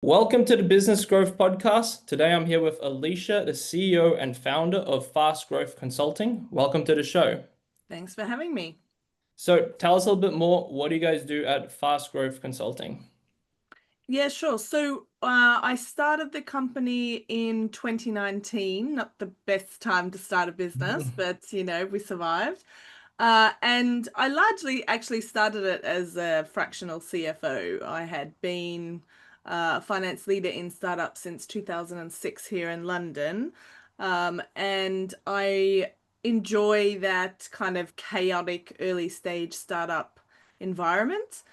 Welcome to the Business Growth Podcast. Today I'm here with Alysha, the CEO and founder of Fast Growth Consulting. Welcome to the show. Thanks for having me. So tell us a little bit more. What do you guys do at Fast Growth Consulting? Yeah, sure. So I started the company in 2019. Not the best time to start a business, but we survived. And I largely actually started it as a fractional CFO. I had been a finance leader in startups since 2006 here in London. And I enjoy that kind of chaotic early stage startup environment.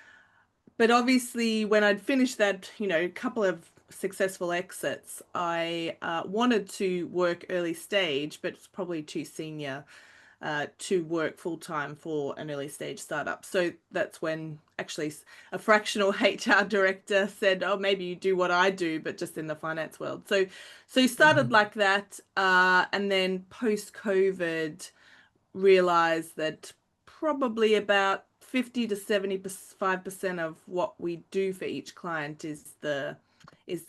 But obviously, when I'd finished that, couple of successful exits, I wanted to work early stage, but it's probably too senior to work full time for an early stage startup. So that's when actually a fractional HR director said, "Oh, maybe you do what I do, but just in the finance world." So you started like that, and then post COVID realized that probably about 50 to 75% of what we do for each client is the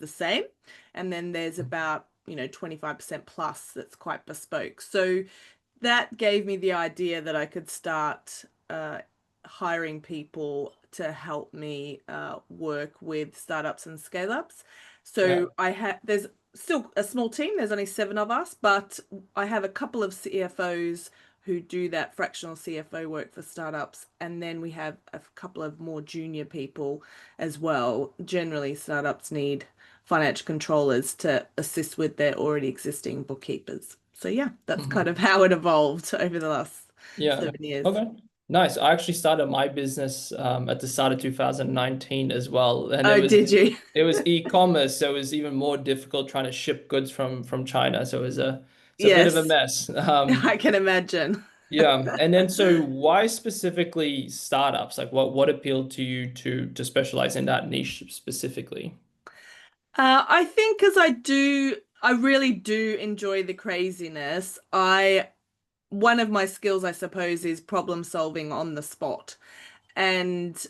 same. And then there's about, 25% plus that's quite bespoke. So that gave me the idea that I could start hiring people to help me work with startups and scale ups. So there's still a small team, there's only 7 of us, but I have a couple of CFOs who do that fractional CFO work for startups. And then we have a couple of more junior people as well. Generally, startups need financial controllers to assist with their already existing bookkeepers. So yeah, that's kind of how it evolved over the last 7 years. Okay. Nice. I actually started my business at the start of 2019 as well. And Oh, did you? it was e-commerce, so it was even more difficult trying to ship goods from China. So it's a bit of a Yes, mess. I can imagine. Yeah. And then so why specifically startups? Like what appealed to you to specialize in that niche specifically? I think because I really do enjoy the craziness. One of my skills, I suppose, is problem solving on the spot and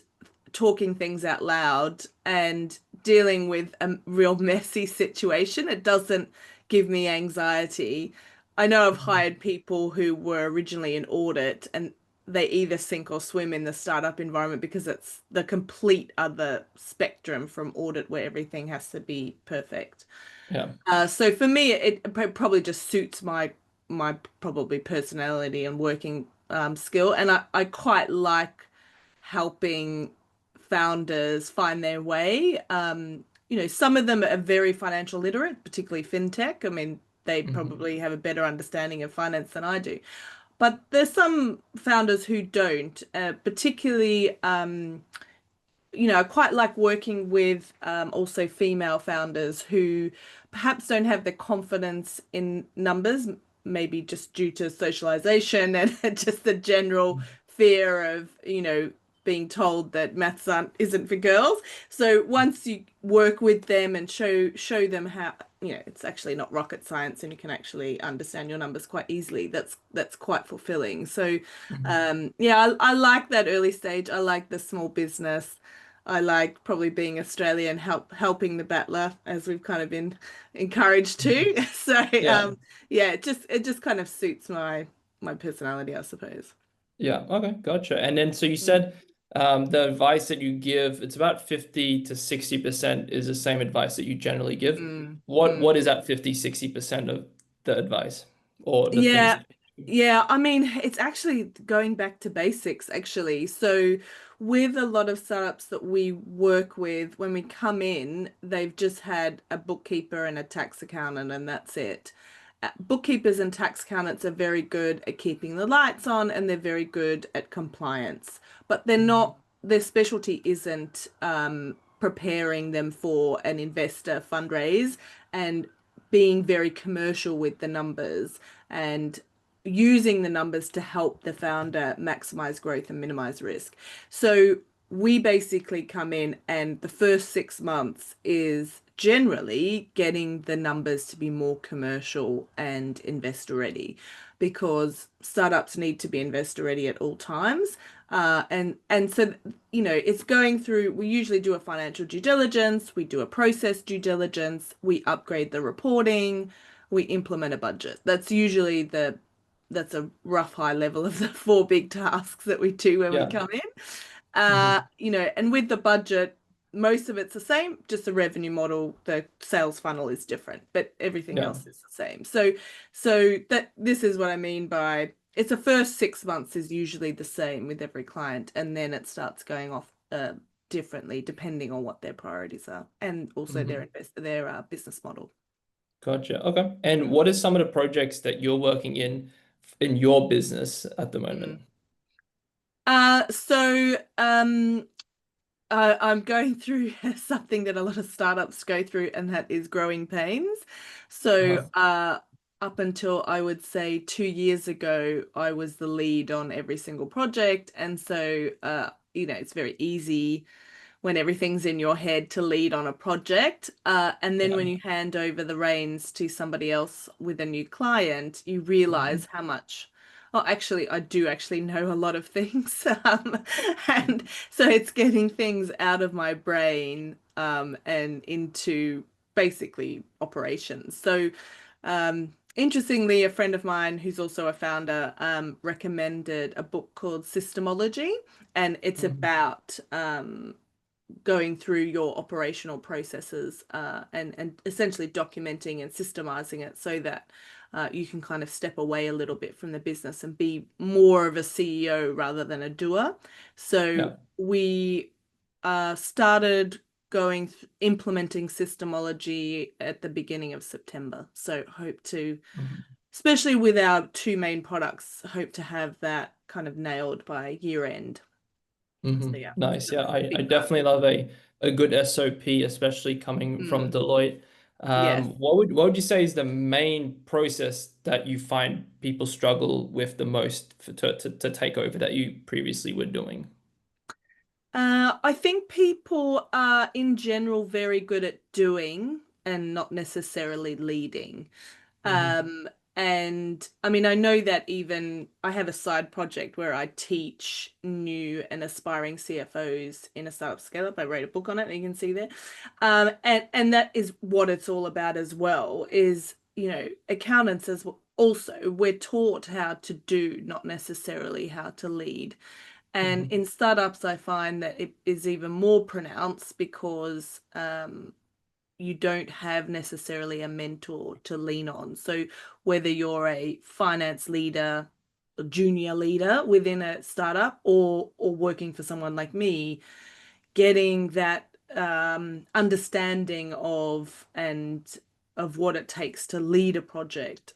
talking things out loud and dealing with a real messy situation. It doesn't give me anxiety. I know I've hired people who were originally in audit and they either sink or swim in the startup environment because it's the complete other spectrum from audit where everything has to be perfect. Yeah. So for me, it probably just suits my probably personality and working skill, and I quite like helping founders find their way. Some of them are very financial literate, particularly fintech. I mean, they probably have a better understanding of finance than I do. But there's some founders who don't, particularly, I quite like working with also female founders who perhaps don't have the confidence in numbers, maybe just due to socialization and just the general fear of, being told that maths isn't for girls. So once you work with them and show them how, it's actually not rocket science and you can actually understand your numbers quite easily, that's quite fulfilling. So yeah, I like that early stage. I like the small business. I like probably being Australian, helping the battler as we've kind of been encouraged to. So Yeah. yeah, it just kind of suits my personality, I suppose. Yeah. Okay. Gotcha. And then so you Mm. said the advice that you give, it's about 50 to 60% is the same advice that you generally give. Mm, What mm. is that 50-60% of the advice or the things Yeah, that you do? yeah. I mean, it's actually going back to basics, actually. So, with a lot of startups that we work with, when we come in, they've just had a bookkeeper and a tax accountant, and that's it. Bookkeepers and tax accountants are very good at keeping the lights on, and they're very good at compliance, but they're not, their specialty isn't preparing them for an investor fundraise and being very commercial with the numbers and using the numbers to help the founder maximize growth and minimize risk. So we basically come in, and the first 6 months is generally getting the numbers to be more commercial and investor ready because startups need to be investor ready at all times. And so, it's going through, we usually do a financial due diligence, we do a process due diligence, we upgrade the reporting, we implement a budget. That's a rough high level of the four big tasks that we do when we Yeah. come in. Hmm. And with the budget, most of it's the same, just the revenue model, the sales funnel is different, but everything Yeah. else is the same. So that this is what I mean by it's the first 6 months is usually the same with every client, and then it starts going off differently depending on what their priorities are and also Hmm. their business model. Gotcha. Okay. And what are some of the projects that you're working in your business at the moment? Mm. I'm going through something that a lot of startups go through, and that is growing pains. So, Uh-huh. up until I would say 2 years ago, I was the lead on every single project. And so, it's very easy when everything's in your head to lead on a project. And then Yeah. when you hand over the reins to somebody else with a new client, you Hmm. realize how much. Oh, actually, I do actually know a lot of things. And so it's getting things out of my brain and into basically operations. So, interestingly, a friend of mine who's also a founder recommended a book called Systemology, and it's Hmm. about going through your operational processes and essentially documenting and systemizing it so that you can kind of step away a little bit from the business and be more of a CEO rather than a doer. So Yeah. we started implementing Systemology at the beginning of September. So hope to, Mhm. especially with our two main products, hope to have that kind of nailed by year end. So yeah, Nice. so Yeah, that's a I big task. definitely love a good SOP, especially coming from Mm, Deloitte. yes. What would you say is the main process that you find people struggle with the most to take over that you previously were doing? I think people are in general very good at doing and not necessarily leading. Hmm. Um, and I mean, I know that even I have a side project where I teach new and aspiring CFOs in a startup scale up. I wrote a book on it, and you can see there. And that is what it's all about as well, is, accountants as well. Also, we're taught how to do, not necessarily how to lead. And Hmm. in startups, I find that it is even more pronounced because you don't have necessarily a mentor to lean on. So whether you're a finance leader, a junior leader within a startup, or working for someone like me, getting that understanding of what it takes to lead a project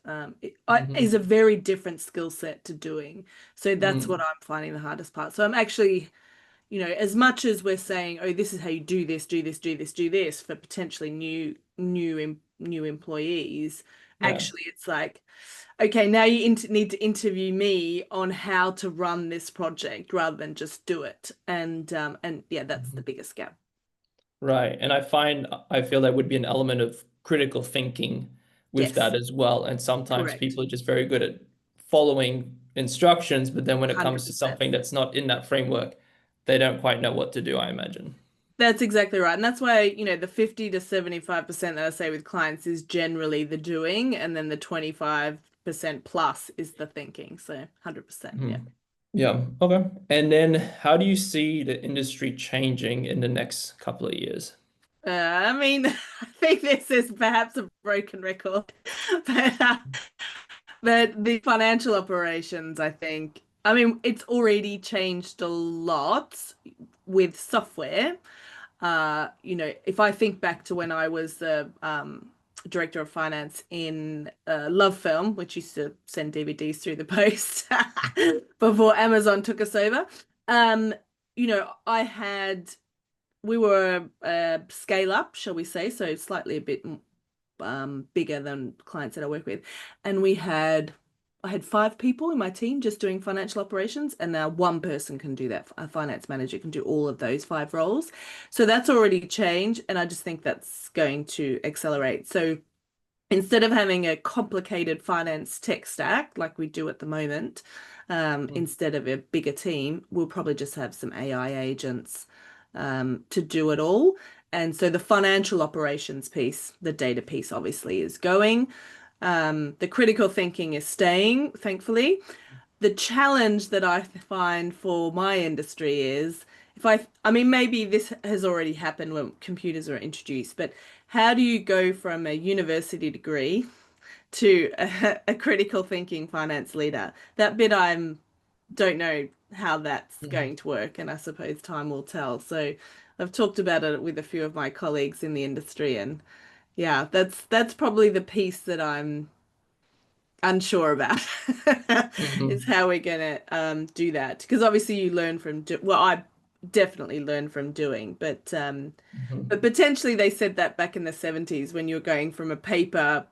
is a Hmm. very different skill set to doing. So that's what Hmm. I'm finding the hardest part. So I'm actually, as much as we're saying, oh, this is how you do this, do this, do this, do this for potentially new employees, Yeah. actually it's like, okay, now you need to interview me on how to run this project rather than just do it. And yeah, that's the Mhm. biggest gap. Right. And I feel there would be an element of critical thinking with Yes, that as well. And sometimes correct. people are just very good at following instructions, but then when it comes to 100%. something that's not in that framework, they don't quite know what to do, I imagine. That's exactly right. And that's why, the 50 to 75% that I say with clients is generally the doing, and then the 25% plus is the thinking. So 100%. Yeah. Mhm. Yeah. Okay. And then how do you see the industry changing in the next couple of years? I mean, I think this is perhaps a broken record, but but the financial operations, I think, I mean, it's already changed a lot with software. If I think back to when I was the director of finance in Love Film, which used to send DVDs through the post before Amazon took us over, um, I had we were scale up, shall we say, so slightly a bit bigger than clients that I work with, and I had 5 people in my team just doing financial operations, and now one person can do that. A finance manager can do all of those 5 roles. So that's already changed, and I just think that's going to accelerate. So instead of having a complicated finance tech stack like we do at the moment, Mm. instead of a bigger team, we'll probably just have some AI agents to do it all. And so the financial operations piece, the data piece obviously is going. The critical thinking is staying, thankfully. The challenge that I find for my industry is I mean, maybe this has already happened when computers were introduced, but how do you go from a university degree to a critical thinking finance leader? That bit don't know how that's Mhm. going to work, and I suppose time will tell. So I've talked about it with a few of my colleagues in the industry, and yeah, that's probably the piece that I'm unsure about is Mhm. how we're gonna do that. Because obviously you learn from well, I definitely learn from doing, but Mhm. potentially they said that back in the 70s when you're going from a paper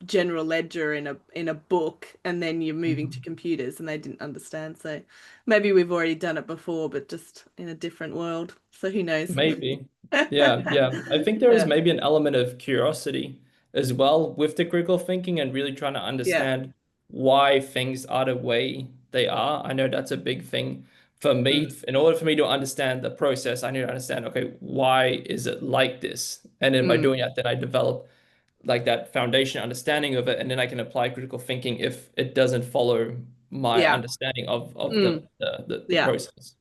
general ledger in a book and then you're moving to Mhm. computers and they didn't understand. So maybe we've already done it before, but just in a different world. So who knows? Maybe. Yeah, yeah. I think there is Yeah. maybe an element of curiosity as well with the critical thinking and really trying to Yeah. understand why things are the way they are. I know that's a big thing for me. Mm. In order for me to understand the process, I need to understand, okay, why is it like this? And then by Mm. doing that, then I develop like that foundation understanding of it, and then I can apply critical thinking if it doesn't follow my Yeah. understanding of Mm. the Yeah. process.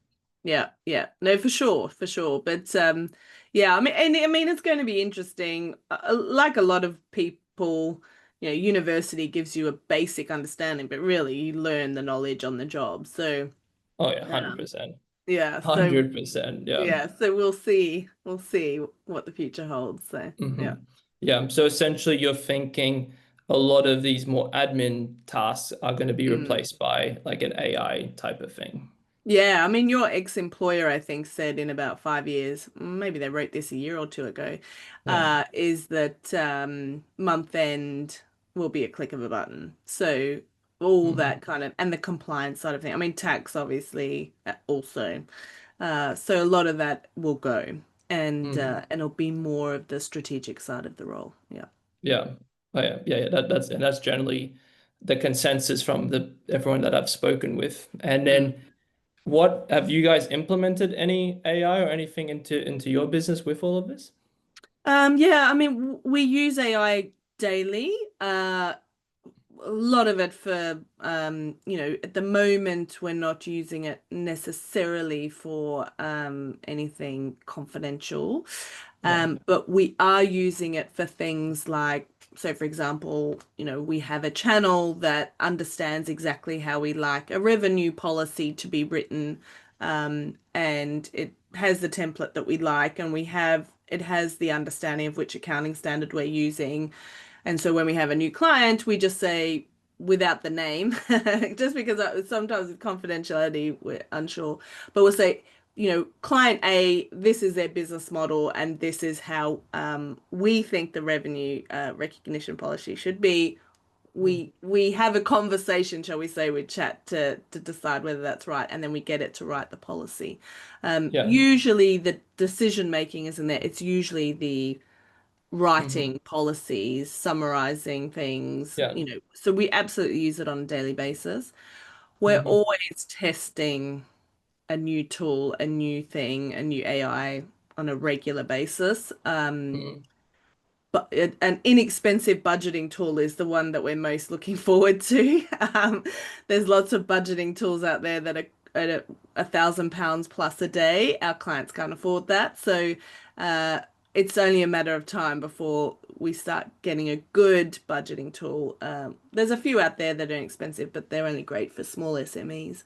Yeah, yeah. No, for sure, for sure. But yeah, I mean I mean it's going to be interesting. Like a lot of people, university gives you a basic understanding, but really you learn the knowledge on the job. So, Oh yeah, um 100%. yeah, so 100%, yeah. yeah, so we'll see what the future holds. So, yeah. Yeah, so essentially you're thinking a lot of these more admin tasks are going to be Mm. replaced by like an AI type of thing. Yeah, I mean, your ex-employer, I think, said in about 5 years, maybe they wrote this a year or two ago, Yeah. is that month end will be a click of a button. So all Hmm. that kind of, and the compliance side of thing. I mean, tax obviously also. So a lot of that will go, Hmm. and it'll be more of the strategic side of the role. Yeah. Yeah. Oh, yeah. Yeah. Yeah. That's generally the consensus from the everyone that I've spoken with. And Mm. then what have you guys implemented any AI or anything into your business with all of this? Yeah, I mean, we use AI daily. A lot of it for at the moment we're not using it necessarily for anything confidential, Yeah. but we are using it for things like, so for example, we have a channel that understands exactly how we like a revenue policy to be written, and it has the template that we like, and it has the understanding of which accounting standard we're using. And so when we have a new client, we just say without the name, just because sometimes with confidentiality, we're unsure, but we'll say, client A, this is their business model, and this is how we think the revenue recognition policy should be. Mhm. We have a conversation, shall we say, with chat to decide whether that's right, and then we get it to write the policy. Yeah. Usually the decision making isn't there. It's usually the Hmm. writing policies, summarizing things, Yeah. so we absolutely use it on a daily basis. We're Hmm. always testing a new tool, a new thing, a new AI on a regular basis. Hmm. But an inexpensive budgeting tool is the one that we're most looking forward to. There's lots of budgeting tools out there that are at £1,000 plus a day. Our clients can't afford that. So uh, it's only a matter of time before we start getting a good budgeting tool. There's a few out there that are expensive, but they're only great for small SMEs.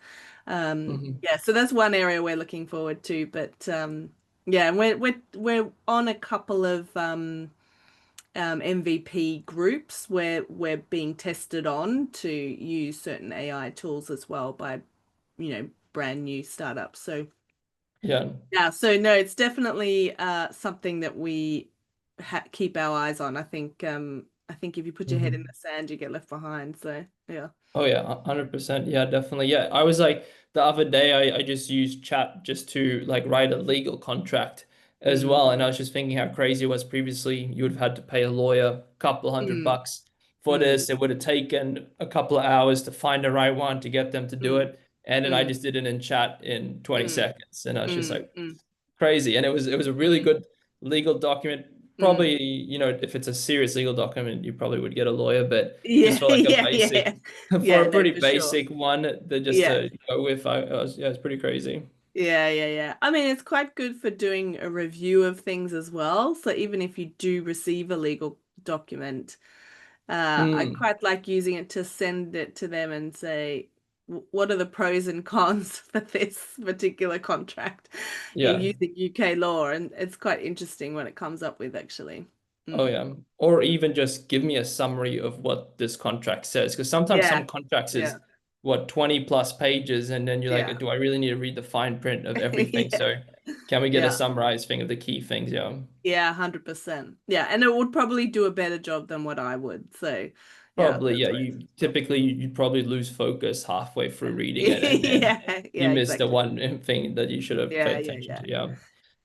Hmm. Yeah, so that's one area we're looking forward to. But yeah, we're on a couple of MVP groups where we're being tested on to use certain AI tools as well by, brand new startups. So Yeah. yeah, so no, it's definitely something that we ha keep our eyes on. I think if you put your head in Hmm. the sand, you get left behind. So yeah. Oh yeah, 100%. Yeah, definitely. Yeah, I was like the other day I just used chat just to like write a legal contract as Mm, well. And I was just thinking how crazy it was previously. You would have had to pay a lawyer a couple hundred mm, bucks for mm, this. It would have taken a couple of hours to find the right one to get them to do mm, it. And then I mm, just did it in chat in 20 mm, seconds. And I was just mm, like, mm, crazy. And it was a really mm, good legal document. mm. Probably, if it's a serious legal document, you probably would get a lawyer, but just Yeah, for like a yeah, yeah. basic, for Yeah, a no, pretty for sure. basic one, just Yeah. to go with, yeah, it's pretty crazy. Yeah, yeah, yeah. I mean, it's quite good for doing a review of things as well. So even if you do receive a legal document, I Mm, quite like using it to send it to them and say, What are the pros and cons for this particular contract?" yeah. Using UK law, and it's quite interesting what it comes up with actually. Oh Mm, yeah. Or mm. even just give me a summary of what this contract says. Because sometimes Yeah, some contracts yeah, is what 20 plus pages, and then you're like, yeah, do I really need to read the fine print of everything? yeah, So can we get a yeah. summarized thing of the key things? Yeah. Yeah, 100%. Yeah, and it would probably do a better job than what I would. So, yeah, Probably, that's yeah. always You cool. typically you'd probably lose focus halfway through reading it, and then Yeah, you yeah, miss the exactly. one thing that you should have paid Yeah, yeah, attention yeah. to. Yeah.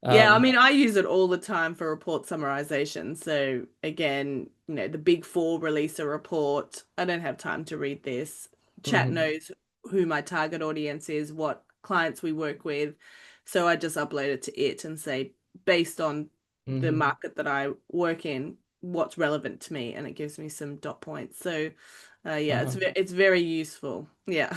Yeah, I Um, mean, I use it all the time for report summarization. So again, the Big Four release a report. I don't have time to read this. Chat mhm, knows who my target audience is, what clients we work with. So I just upload it to it and say, based on the mhm, market that I work in, what's relevant to me, and it gives me some dot points. So yeah, uh-huh. it's very useful. Yeah,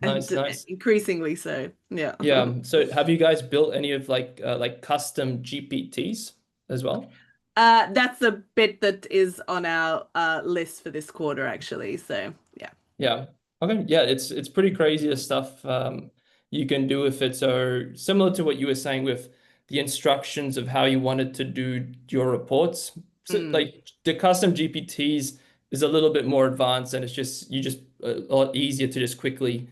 Nice, and nice. increasingly so. Yeah. Yeah. So have you guys built any of like custom GPTs as well? That's the bit that is on our list for this quarter, actually. So, yeah. Yeah. Okay. Yeah, it's pretty crazy the stuff you can do with it. So similar to what you were saying with the instructions of how you wanted to do your reports. So Mm, like the custom GPTs is a little bit more advanced, and it's just you just a lot easier to just quickly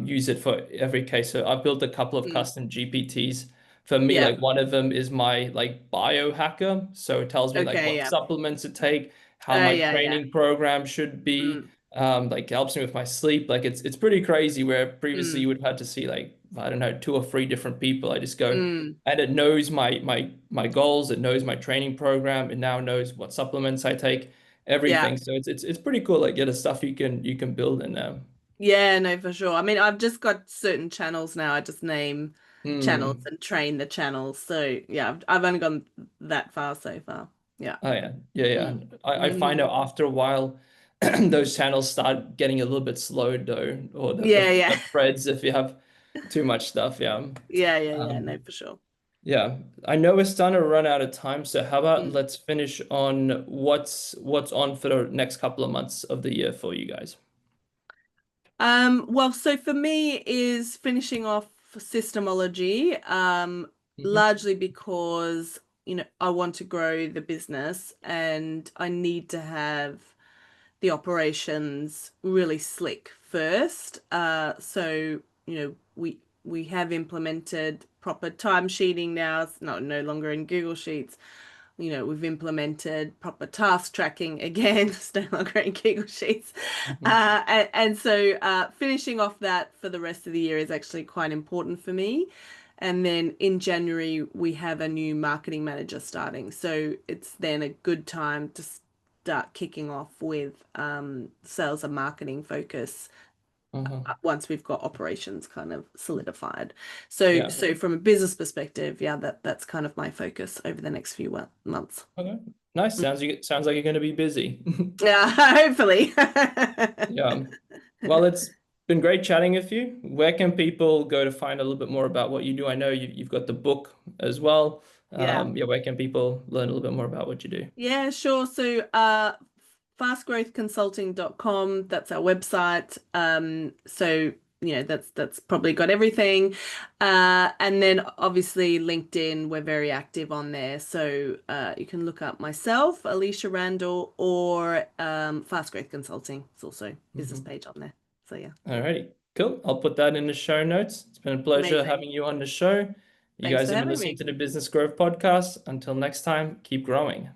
use it for every case. So I've built a couple of mm. custom GPTs. For me, Yeah. like one of them is my like biohacker. So it tells me like Okay. what Yeah. supplements to take, how my Yeah. Yeah. training program should be, Mm, like helps me with my sleep. Like it's pretty crazy where previously you mm, would have to see like I don't know 2 or 3 different people. I just go mm. and it knows my goals. It knows my training program. It now knows what supplements I take, Yeah. everything. So it's pretty cool. Like yeah, the stuff you can build in there. Yeah. No, for sure. I mean, I've just got certain channels now. I just name channels Hmm. and train the channels. So, yeah, I've only gone that far so far. Yeah. Oh yeah, yeah, yeah. Mm. I find Mm. out after a while those channels start getting a little bit slowed though, or the, Yeah. the, Yeah. the threads if you have too much stuff. Yeah. Yeah. Yeah. Yeah. No, Um, for sure. Yeah, I know it's starting to run out of time, so how about Mm. let's finish on what's on for the next couple of months of the year for you guys. Well, so for me is finishing off Systemology, Hmm. largely because, I want to grow the business and I need to have the operations really slick first. So, we have implemented proper timesheeting now. It's no longer in Google Sheets. We've implemented proper task tracking again, it's no longer in Google Sheets. Hmm. And so finishing off that for the rest of the year is actually quite important for me. And then in January, we have a new marketing manager starting. So it's then a good time to start kicking off with sales and marketing focus Uh-huh. once we've got operations kind of solidified. So Yeah. so from a business perspective, yeah, that's kind of my focus over the next few months. Okay. Nice. Sounds like you're going to be busy. Yeah, hopefully. Yeah. Well, it's been great chatting with you. Where can people go to find a little bit more about what you do? I know you've got the book as well. Yeah. Yeah, where can people learn a little bit more about what you do? Yeah, sure. So fastgrowthconsulting.com, that's our website. So that's probably got everything. And then obviously LinkedIn, we're very active on there. So you can look up myself, Alysha Randall, or Fast Growth Consulting. It's also business Mhm. page on there. So yeah, All righty. Cool. I'll put that in the show notes. It's been a pleasure amazing. having you on the show. You Thanks guys for have been having listening me. to the Business Growth Podcast. Until next time, keep growing.